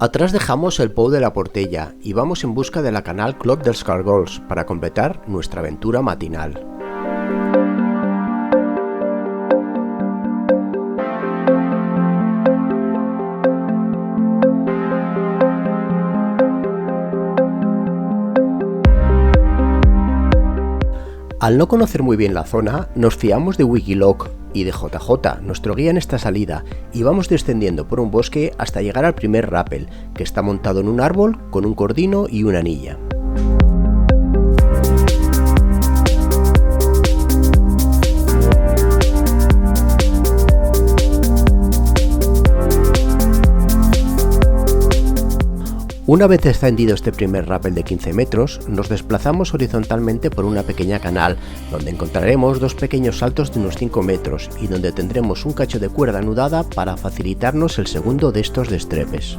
Atrás dejamos el Pou de la Portella y vamos en busca de la Canal Clot dels Caragols para completar nuestra aventura matinal. Al no conocer muy bien la zona, nos fiamos de Wikiloc y de JJ, nuestro guía en esta salida, y vamos descendiendo por un bosque hasta llegar al primer rappel, que está montado en un árbol con un cordino y una anilla. Una vez descendido este primer rappel de 15 metros, nos desplazamos horizontalmente por una pequeña canal, donde encontraremos dos pequeños saltos de unos 5 metros y donde tendremos un cacho de cuerda anudada para facilitarnos el segundo de estos destrepes.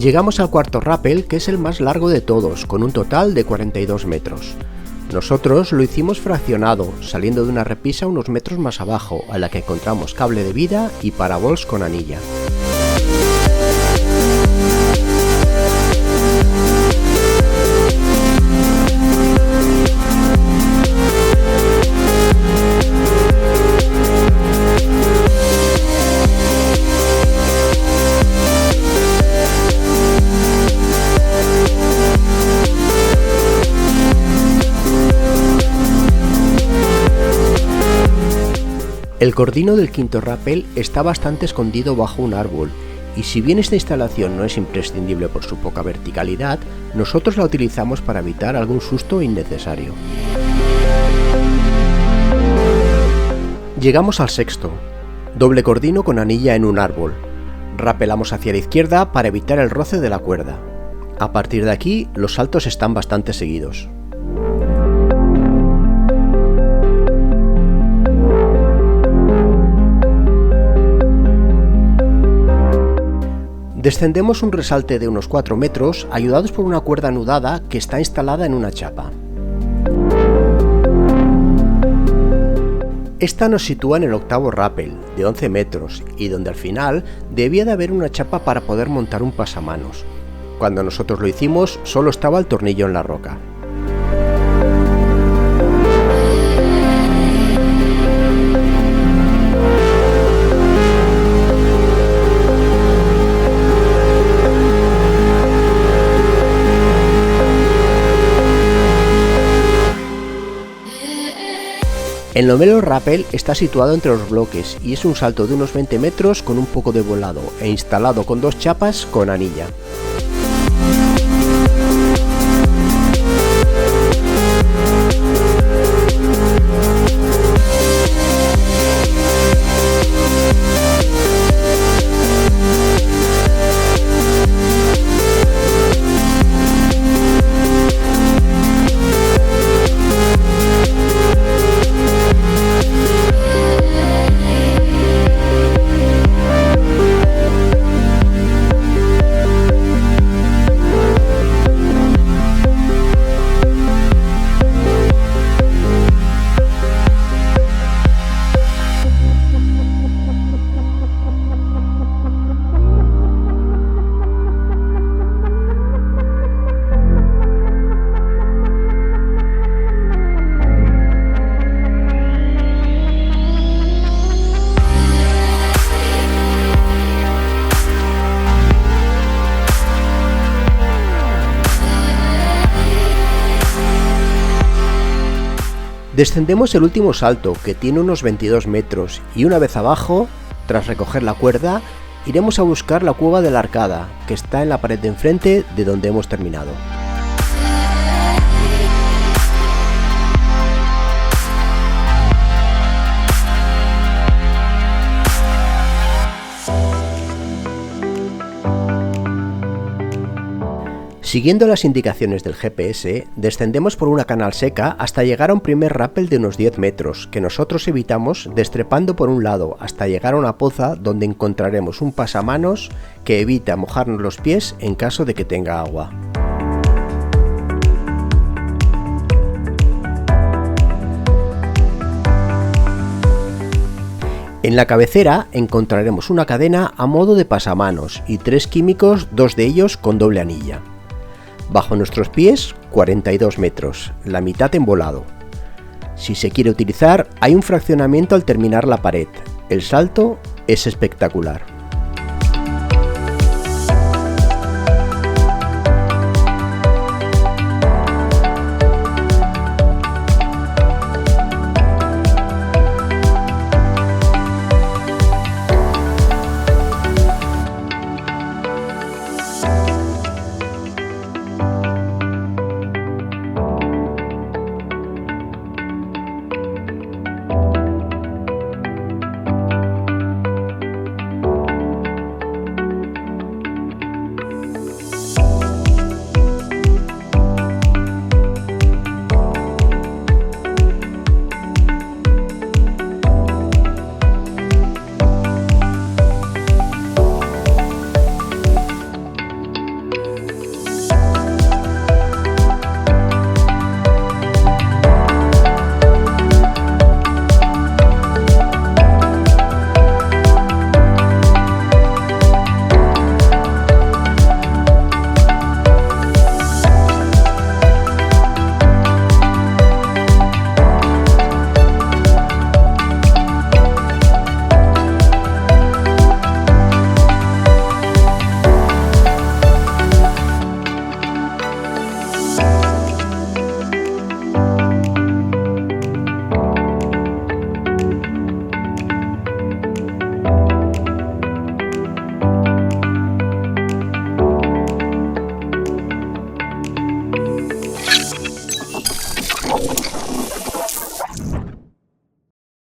Llegamos al cuarto rappel, que es el más largo de todos, con un total de 42 metros. Nosotros lo hicimos fraccionado, saliendo de una repisa unos metros más abajo, a la que encontramos cable de vida y parabols con anilla. El cordino del quinto rappel está bastante escondido bajo un árbol, y si bien esta instalación no es imprescindible por su poca verticalidad, nosotros la utilizamos para evitar algún susto innecesario. Llegamos al sexto, doble cordino con anilla en un árbol. Rappelamos hacia la izquierda para evitar el roce de la cuerda. A partir de aquí, los saltos están bastante seguidos. Descendemos un resalte de unos 4 metros, ayudados por una cuerda anudada que está instalada en una chapa. Esta nos sitúa en el octavo rappel, de 11 metros, y donde al final debía de haber una chapa para poder montar un pasamanos. Cuando nosotros lo hicimos, solo estaba el tornillo en la roca. El noveno rappel está situado entre los bloques y es un salto de unos 20 metros con un poco de volado e instalado con dos chapas con anilla. Descendemos el último salto, que tiene unos 22 metros, y una vez abajo, tras recoger la cuerda, iremos a buscar la cueva de la arcada, que está en la pared de enfrente de donde hemos terminado. Siguiendo las indicaciones del GPS, descendemos por una canal seca hasta llegar a un primer rappel de unos 10 metros, que nosotros evitamos destrepando por un lado hasta llegar a una poza donde encontraremos un pasamanos que evita mojarnos los pies en caso de que tenga agua. En la cabecera encontraremos una cadena a modo de pasamanos y 3 químicos, 2 de ellos con doble anilla. Bajo nuestros pies 42 metros, la mitad embolado. Si se quiere utilizar, hay un fraccionamiento al terminar la pared. El salto es espectacular.